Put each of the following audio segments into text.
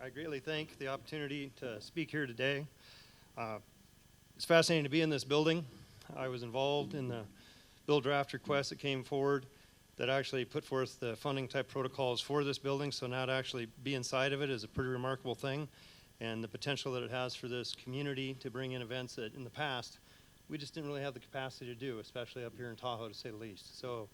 I greatly thank the opportunity to speak here today. It's fascinating to be in this building. I was involved in the bill draft request that came forward that actually put forth the funding type protocols for this building, so now to actually be inside of it is a pretty remarkable thing, and the potential that it has for this community to bring in events that in the past we just didn't really have the capacity to do, especially up here in Tahoe, to say the least. So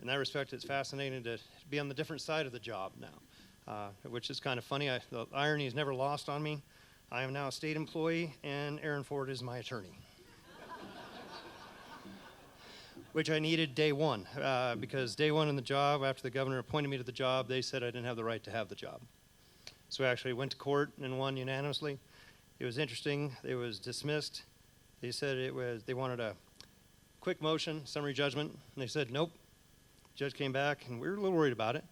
in that respect, it's fascinating to be on the different side of the job now, which is kind of funny. The irony is never lost on me. I am now a state employee, and Aaron Ford is my attorney. Which I needed day one, because day one in the job, after the governor appointed me to the job, they said I didn't have the right to have the job. So I actually went to court and won unanimously. It was interesting. It was dismissed. They said they wanted a quick motion, summary judgment, and they said nope. The judge came back, and we were a little worried about it,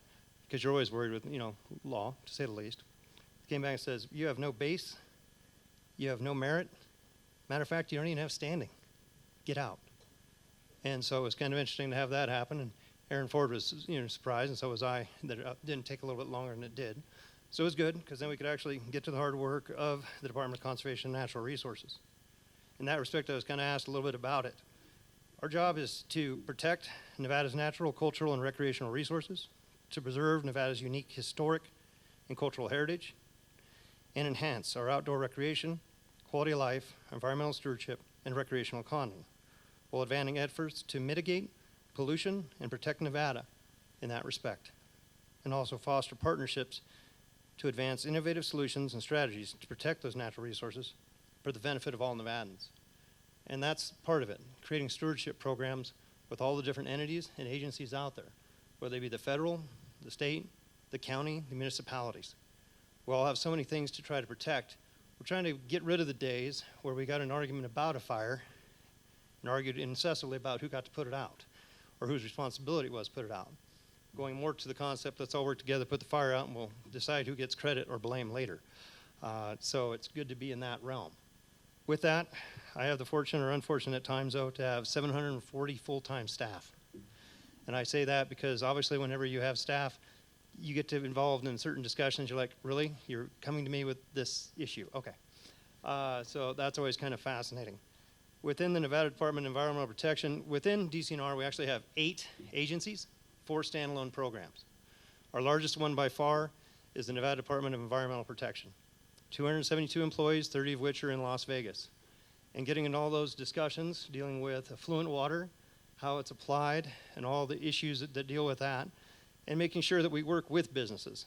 because you're always worried with, law, to say the least. He came back and says, you have no base, you have no merit. Matter of fact, you don't even have standing. Get out. And so it was kind of interesting to have that happen, and Aaron Ford was, surprised, and so was I, that it didn't take a little bit longer than it did. So it was good, because then we could actually get to the hard work of the Department of Conservation and Natural Resources. In that respect, I was kind of asked a little bit about it. Our job is to protect Nevada's natural, cultural, and recreational resources, to preserve Nevada's unique historic and cultural heritage, and enhance our outdoor recreation, quality of life, environmental stewardship, and recreational economy, while advancing efforts to mitigate pollution and protect Nevada in that respect, and also foster partnerships to advance innovative solutions and strategies to protect those natural resources for the benefit of all Nevadans. And that's part of it, creating stewardship programs with all the different entities and agencies out there, whether they be the federal, the state, the county, the municipalities. We all have so many things to try to protect. We're trying to get rid of the days where we got an argument about a fire and argued incessantly about who got to put it out or whose responsibility it was to put it out. Going more to the concept, let's all work together, put the fire out, and we'll decide who gets credit or blame later. So it's good to be in that realm. With that, I have the fortunate or unfortunate times, though, to have 740 full-time staff. And I say that because obviously whenever you have staff, you get to involved in certain discussions. You're like, really? You're coming to me with this issue? Okay. So that's always kind of fascinating. Within the Nevada Department of Environmental Protection, within DCNR, we actually have 8 agencies, 4 standalone programs. Our largest one by far is the Nevada Department of Environmental Protection. 272 employees, 30 of which are in Las Vegas. And getting into all those discussions, dealing with affluent water, how it's applied, and all the issues that deal with that, and making sure that we work with businesses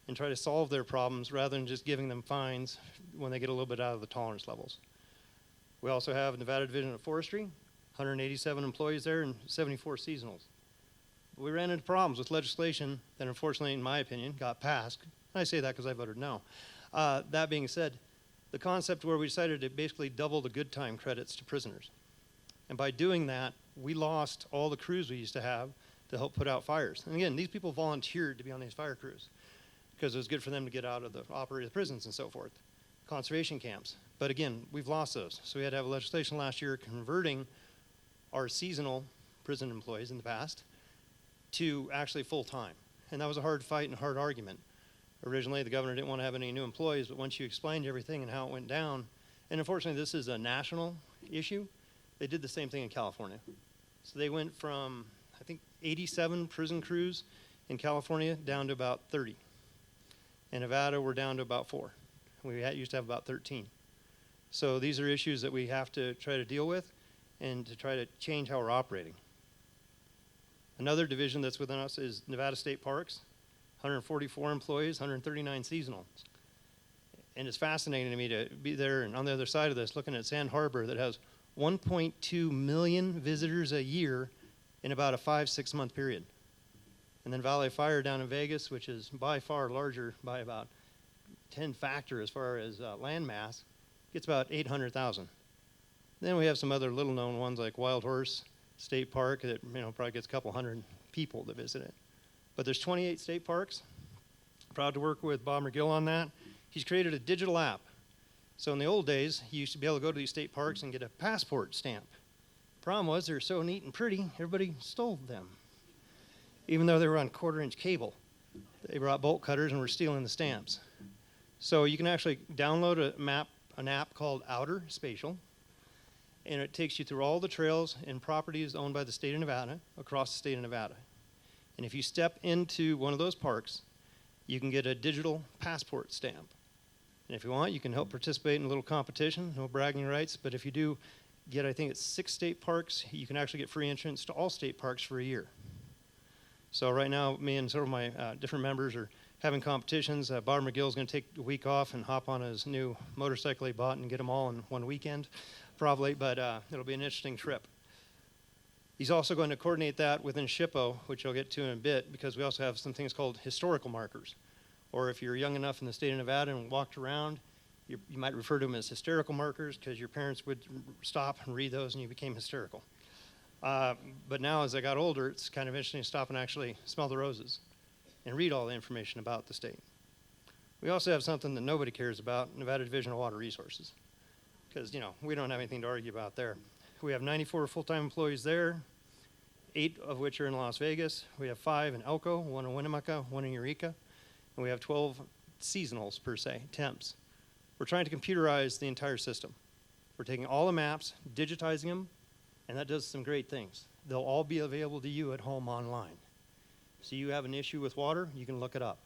and try to solve their problems rather than just giving them fines when they get a little bit out of the tolerance levels. We also have Nevada Division of Forestry, 187 employees there and 74 seasonals. We ran into problems with legislation that unfortunately, in my opinion, got passed. I say that because I voted no. That being said, the concept where we decided to basically double the good time credits to prisoners. And by doing that, we lost all the crews we used to have to help put out fires. And again, these people volunteered to be on these fire crews because it was good for them to get out of the operated prisons and so forth, conservation camps. But again, we've lost those. So we had to have legislation last year converting our seasonal prison employees in the past to actually full-time. And that was a hard fight and a hard argument. Originally, the governor didn't want to have any new employees, but once you explained everything and how it went down, and unfortunately this is a national issue, they did the same thing in California. So they went from, I think, 87 prison crews in California down to about 30. In Nevada, we're down to about 4. We used to have about 13. So these are issues that we have to try to deal with and to try to change how we're operating. Another division that's within us is Nevada State Parks, 144 employees, 139 seasonals. And it's fascinating to me to be there and on the other side of this, looking at Sand Harbor that has 1.2 million visitors a year in about a 5-6 month period. And then Valley Fire down in Vegas, which is by far larger by about 10 factor as far as land mass, gets about 800,000. Then we have some other little known ones like Wild Horse State Park that probably gets a couple hundred people to visit it. But there's 28 state parks. Proud to work with Bob McGill on that. He's created a digital app. So in the old days, you used to be able to go to these state parks and get a passport stamp. Problem was, they were so neat and pretty, everybody stole them. Even though they were on quarter-inch cable. They brought bolt cutters and were stealing the stamps. So you can actually download an app called Outer Spatial, and it takes you through all the trails and properties owned by the state of Nevada, across the state of Nevada. And if you step into one of those parks, you can get a digital passport stamp. And if you want, you can help participate in a little competition, no bragging rights, but if you do get, I think it's 6 state parks, you can actually get free entrance to all state parks for a year. So right now, me and several of my different members are having competitions. Bob McGill's going to take a week off and hop on his new motorcycle he bought and get them all in one weekend, probably, but it'll be an interesting trip. He's also going to coordinate that within SHPO, which I'll get to in a bit, because we also have some things called historical markers. Or if you're young enough in the state of Nevada and walked around, you might refer to them as hysterical markers because your parents would stop and read those and you became hysterical. But now as I got older, it's kind of interesting to stop and actually smell the roses and read all the information about the state. We also have something that nobody cares about, Nevada Division of Water Resources, because, we don't have anything to argue about there. We have 94 full-time employees there, 8 of which are in Las Vegas. We have 5 in Elko, 1 in Winnemucca, 1 in Eureka, and we have 12 seasonals, per se, temps. We're trying to computerize the entire system. We're taking all the maps, digitizing them, and that does some great things. They'll all be available to you at home online. So you have an issue with water, you can look it up.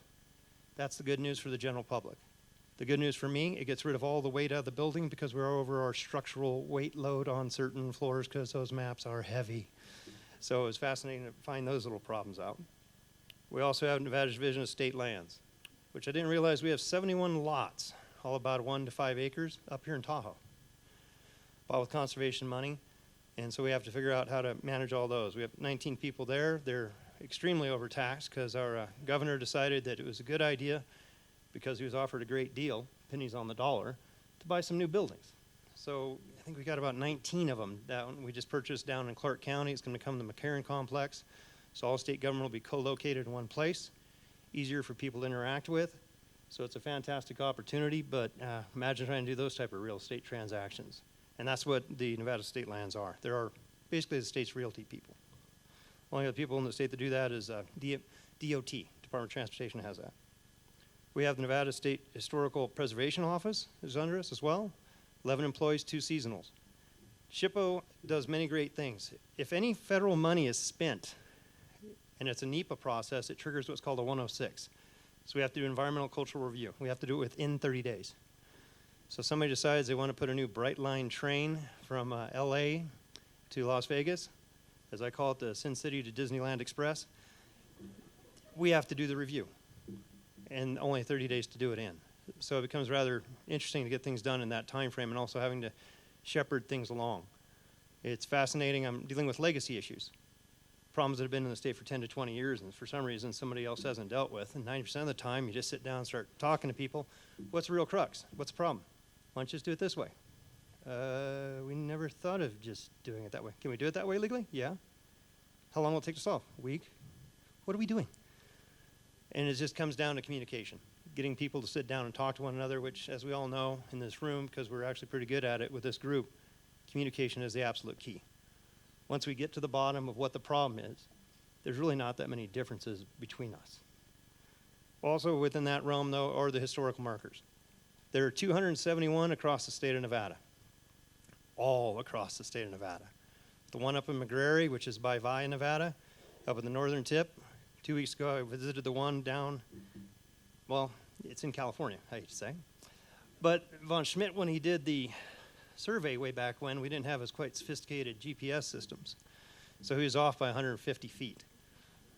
That's the good news for the general public. The good news for me, it gets rid of all the weight out of the building because we're over our structural weight load on certain floors because those maps are heavy. So it was fascinating to find those little problems out. We also have Nevada's Division of State Lands, which I didn't realize we have 71 lots, all about 1 to 5 acres up here in Tahoe, bought with conservation money. And so we have to figure out how to manage all those. We have 19 people there. They're extremely overtaxed because our governor decided that it was a good idea, because he was offered a great deal, pennies on the dollar, to buy some new buildings. So I think we got about 19 of them down. We just purchased down in Clark County. It's going to become the McCarran Complex. So all state government will be co-located in one place, easier for people to interact with. So it's a fantastic opportunity, but imagine trying to do those type of real estate transactions. And that's what the Nevada state lands are. There are basically the state's realty people. Only other people in the state that do that is DOT, Department of Transportation has that. We have the Nevada State Historical Preservation Office is under us as well. 11 employees, 2 seasonals. SHPO does many great things. If any federal money is spent, and it's a NEPA process, it triggers what's called a 106. So we have to do environmental cultural review. We have to do it within 30 days. So somebody decides they want to put a new Bright Line train from LA to Las Vegas, as I call it, the Sin City to Disneyland Express. We have to do the review, and only 30 days to do it in. So it becomes rather interesting to get things done in that time frame and also having to shepherd things along. It's fascinating. I'm dealing with legacy issues, problems that have been in the state for 10 to 20 years, and for some reason somebody else hasn't dealt with. And 90% of the time, you just sit down and start talking to people. What's the real crux? What's the problem? Why don't you just do it this way? We never thought of just doing it that way. Can we do it that way legally? Yeah. How long will it take to solve? A week? What are we doing? And it just comes down to communication, getting people to sit down and talk to one another, which, as we all know in this room, because we're actually pretty good at it with this group, communication is the absolute key. Once we get to the bottom of what the problem is, there's really not that many differences between us. Also within that realm, though, are the historical markers. There are 271 across the state of Nevada, all across the state of Nevada. The one up in McGrary, which is by Via, Nevada, up in the northern tip. 2 weeks ago, I visited the one down, well, it's in California, I hate to say. But Von Schmidt, when he did the survey way back when, we didn't have as quite sophisticated GPS systems. So he was off by 150 feet.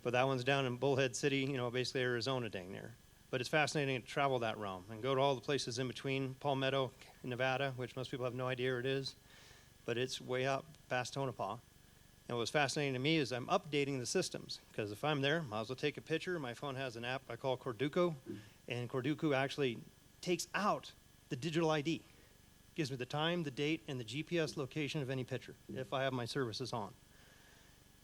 But that one's down in Bullhead City, basically Arizona dang near. But it's fascinating to travel that realm and go to all the places in between. Palmetto, Nevada, which most people have no idea where it is, but it's way up past Tonopah. And what was fascinating to me is I'm updating the systems, because if I'm there, might as well take a picture. My phone has an app I call Corduco, and Corduco actually takes out the digital ID. Gives me the time, the date, and the GPS location of any picture if I have my services on.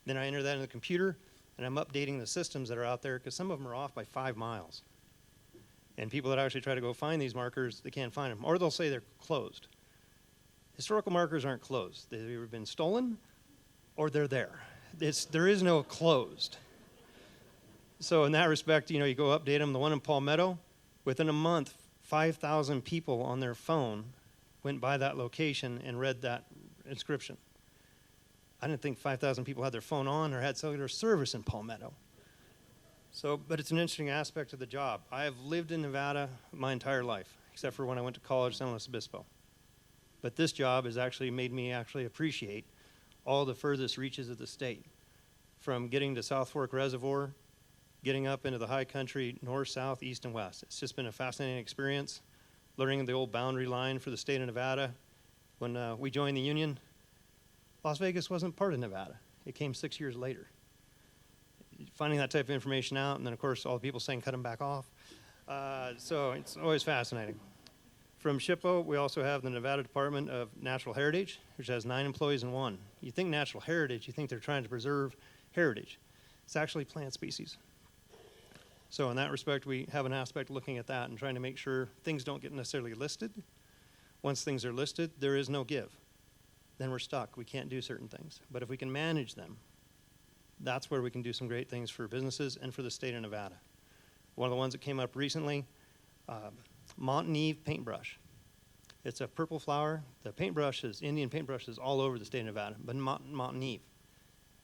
Then I enter that in the computer, and I'm updating the systems that are out there, because some of them are off by 5 miles. And people that actually try to go find these markers, they can't find them, or they'll say they're closed. Historical markers aren't closed. They've either been stolen or they're there. There is no closed. So in that respect, you go update them. The one in Palmetto, within a month, 5,000 people on their phone went by that location and read that inscription. I didn't think 5,000 people had their phone on or had cellular service in Palmetto. So, but it's an interesting aspect of the job. I have lived in Nevada my entire life, except for when I went to college in San Luis Obispo. But this job has actually made me actually appreciate all the furthest reaches of the state, from getting to South Fork Reservoir, getting up into the high country, north, south, east, and west. It's just been a fascinating experience, learning the old boundary line for the state of Nevada. When we joined the union, Las Vegas wasn't part of Nevada. It came 6 years later. Finding that type of information out, and then, of course, all the people saying cut them back off. So it's always fascinating. From SHPO, we also have the Nevada Department of Natural Heritage, which has 9 employees in one. You think natural heritage, you think they're trying to preserve heritage. It's actually plant species. So in that respect, we have an aspect looking at that and trying to make sure things don't get necessarily listed. Once things are listed, there is no give. Then we're stuck. We can't do certain things. But if we can manage them, that's where we can do some great things for businesses and for the state of Nevada. One of the ones that came up recently, Montaneve paintbrush. It's a purple flower. The paintbrushes, Indian paintbrushes, all over the state of Nevada, but Montaneve.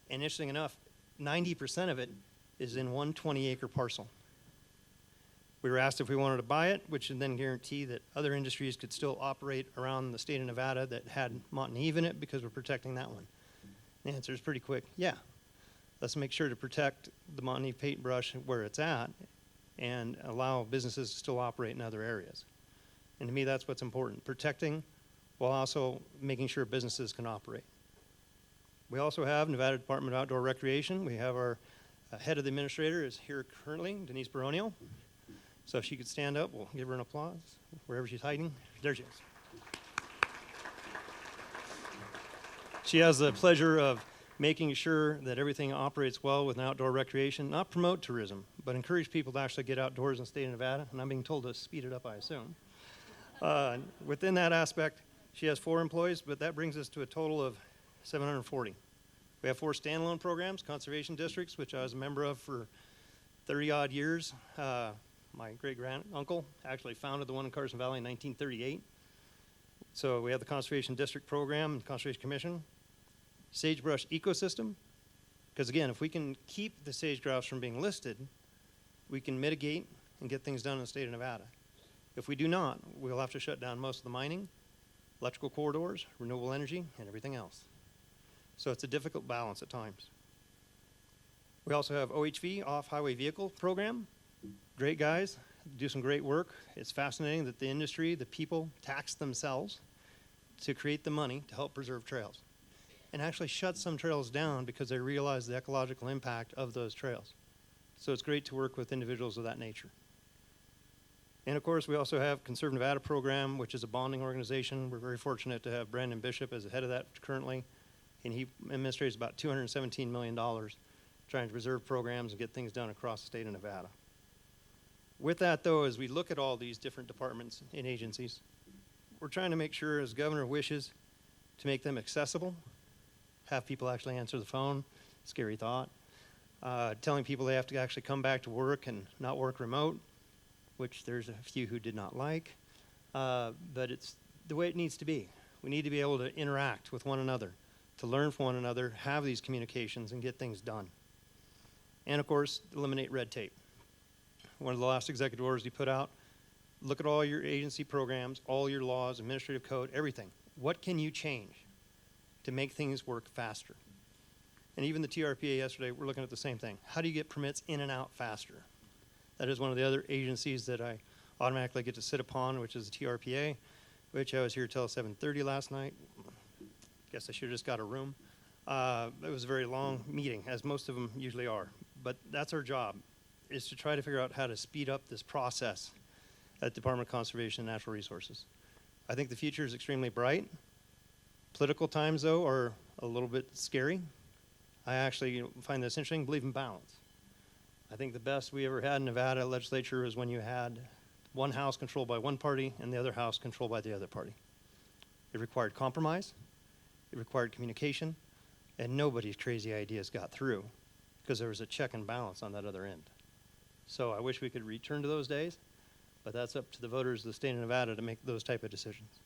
And interesting enough, 90% of it is in one 20-acre parcel. We were asked if we wanted to buy it, which would then guarantee that other industries could still operate around the state of Nevada that had Montaneve in it because we're protecting that one. The answer is pretty quick, yeah. Let's make sure to protect the Montaneve paintbrush where it's at and allow businesses to still operate in other areas. And to me, that's what's important, protecting while also making sure businesses can operate. We also have Nevada Department of Outdoor Recreation. We have our head of the administrator is here currently, Denise Baronio. So if she could stand up, we'll give her an applause, wherever she's hiding. There she is. She has the pleasure of making sure that everything operates well with an outdoor recreation, not promote tourism, but encourage people to actually get outdoors in the state of Nevada, and I'm being told to speed it up, I assume. Within that aspect, she has 4 employees, but that brings us to a total of 740. We have 4 standalone programs, conservation districts, which I was a member of for 30-odd years. My great-grand-uncle actually founded the one in Carson Valley in 1938. So we have the Conservation District Program and Conservation Commission. Sagebrush ecosystem, because again, if we can keep the sage grouse from being listed, we can mitigate and get things done in the state of Nevada. If we do not, we'll have to shut down most of the mining, electrical corridors, renewable energy, and everything else. So it's a difficult balance at times. We also have OHV, Off-Highway Vehicle Program. Great guys, do some great work. It's fascinating that the industry, the people, tax themselves to create the money to help preserve trails, and actually shut some trails down because they realize the ecological impact of those trails. So it's great to work with individuals of that nature. And of course, we also have Conserve Nevada program, which is a bonding organization. We're very fortunate to have Brandon Bishop as the head of that currently, and he administrates about $217 million trying to preserve programs and get things done across the state of Nevada. With that, though, as we look at all these different departments and agencies, we're trying to make sure, as Governor wishes, to make them accessible, have people actually answer the phone, scary thought. Telling people they have to actually come back to work and not work remote, which there's a few who did not like. But it's the way it needs to be. We need to be able to interact with one another, to learn from one another, have these communications, and get things done. And of course, eliminate red tape. One of the last executive orders he put out, look at all your agency programs, all your laws, administrative code, everything. What can you change to make things work faster? And even the TRPA yesterday, we're looking at the same thing. How do you get permits in and out faster? That is one of the other agencies that I automatically get to sit upon, which is the TRPA, which I was here till 7:30 last night. Guess I should have just got a room. It was a very long meeting, as most of them usually are. But that's our job, is to try to figure out how to speed up this process at Department of Conservation and Natural Resources. I think the future is extremely bright. Political times, though, are a little bit scary. I actually find this interesting, believe in balance. I think the best we ever had in Nevada legislature was when you had one house controlled by one party and the other house controlled by the other party. It required compromise, it required communication, and nobody's crazy ideas got through because there was a check and balance on that other end. So I wish we could return to those days. But that's up to the voters of the state of Nevada to make those type of decisions.